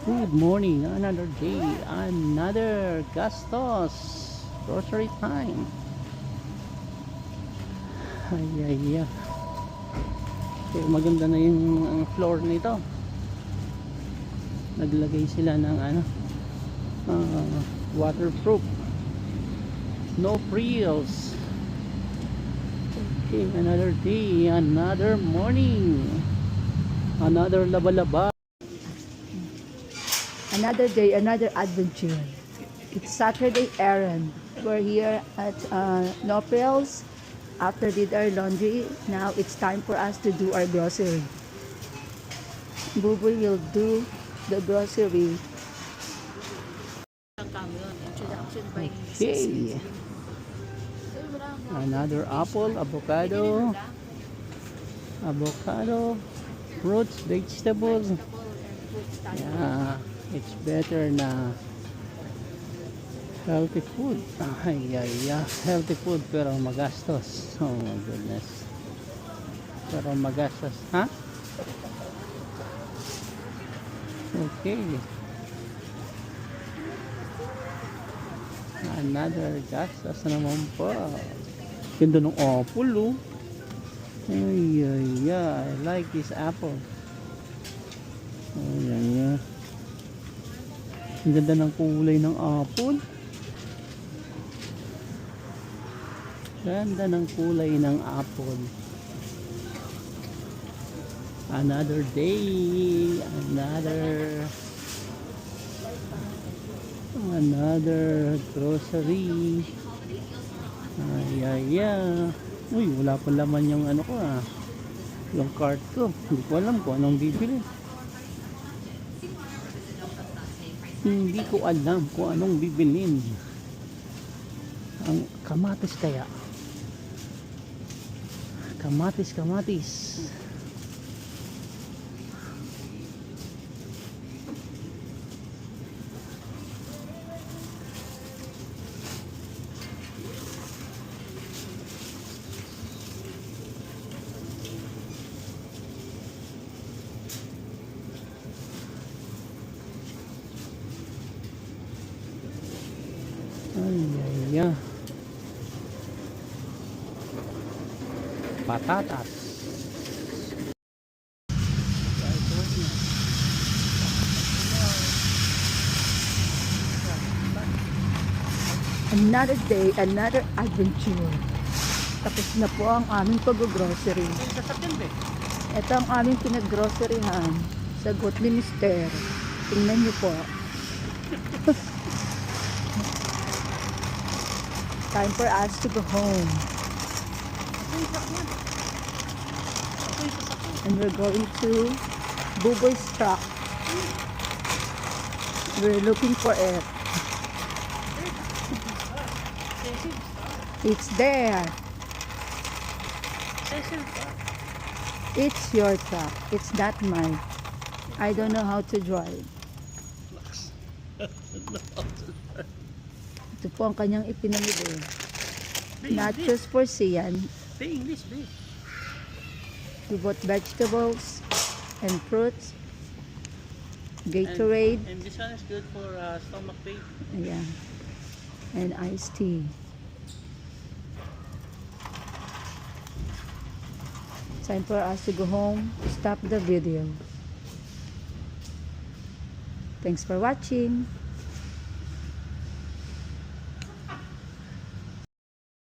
Good morning, another day, another gastos. Grocery time. Ay, ay, ay. Okay, maganda na yung ang floor nito. Naglagay sila ng waterproof. No frills. Okay, another day, another morning. Another laba-laba. Another day, another adventure. It's Saturday errand. We're here at No Frills. After did our laundry, now it's time for us to do our grocery. Buboy will do the grocery. Okay. Another apple, avocado, fruits, vegetables. Yeah, it's better na healthy food. Ay, ay, ay. Healthy food pero magastos. Oh my goodness. Pero magastos. Ha? Okay. Another gastos naman po. Ganda ng apple, oh. Ay, ay, ay. I like this apple. Ay, ay, ay. Ang ganda ng kulay ng apple. Ganda ng kulay ng apple. Another day, another grocery. Ay, ay, ay. Uy, wala pa laman yung ano ko, yung cart ko. Hindi ko alam kung anong bibili. Hindi ko alam kung anong bibilin. Ang kamatis kaya. Kamatis. Ay, ay, ay. Patatas. Another day, another adventure. Tapos na po ang aming pag-grocery. Ito ang aming pinag-groceryhan. Sagot ni Mister. Tingnan niyo po. Time for us to go home. And we're going to Buboy's truck. We're looking for it. It's there. It's your truck. It's not mine. I don't know how to drive. Ito po ang kanyang ipinamili. Nachos for Sian. Say English, babe. We bought vegetables and fruits. Gatorade. And this one is good for stomach pain. Yeah. And iced tea. Time for us to go home. Stop the video. Thanks for watching.